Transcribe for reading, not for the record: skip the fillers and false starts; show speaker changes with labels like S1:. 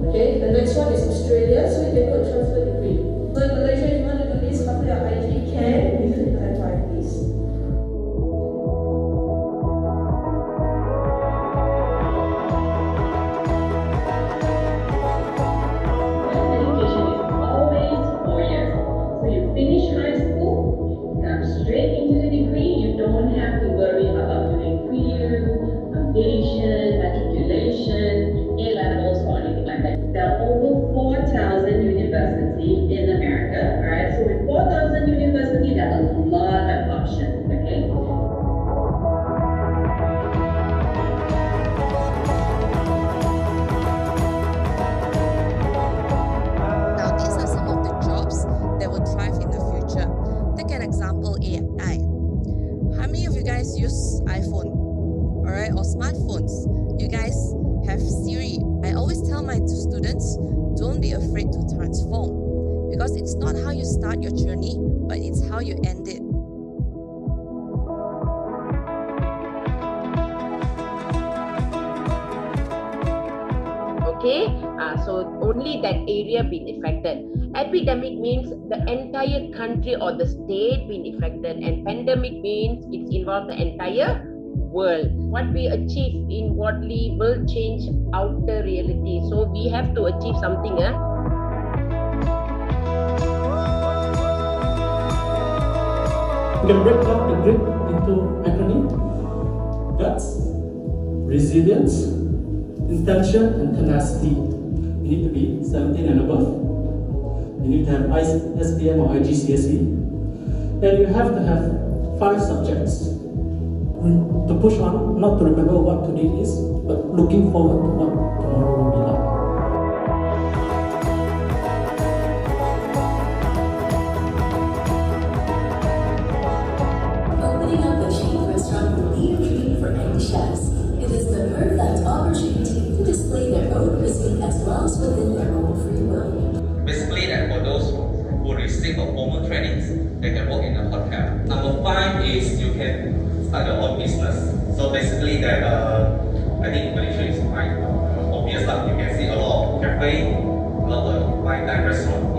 S1: Okay, the next one is Australia, so you can go transfer degree. So in Malaysia, if you want to do this after your IG, can you can clarify, please.
S2: Education is always 4 years. So you finish high school, come straight into the degree. You don't have to worry about doing pre-U, foundation, matriculation, A-levels, or anything like that. There are over 4,000 universities in America, alright? So with 4,000 universities, there are a lot of options, okay?
S3: Now, these are some of the jobs that will thrive in the future. Take an example, AI. How many of you guys use iPhone, alright, or smartphones? You guys have Siri. I always tell my students, don't be afraid to transform, because it's not how you start your journey, but it's how you end it.
S4: Okay, so only that area been affected. Epidemic means the entire country or the state been affected, and pandemic means it's involved the entire world. What we achieve inwardly will change outer reality. So we have to achieve something.
S5: We can break down the grid into acronym: guts, resilience, intention, and tenacity. You need to be 17 and above. You need to have SPM or IGCSE. And you have to have 5 subjects. To push on, not to remember what today is, but looking forward to what tomorrow will be like.
S6: Opening up a chic restaurant will be a dream for many chefs. It is the perfect opportunity to display their own cuisine as well as within their own free will.
S7: Basically, that for those who receive a formal trainings, they can work in a hotel. Number 5 is you can start your own business. So basically that I think Malaysia is quite obvious that you can see a lot of cafe, a lot of fine dine restaurants.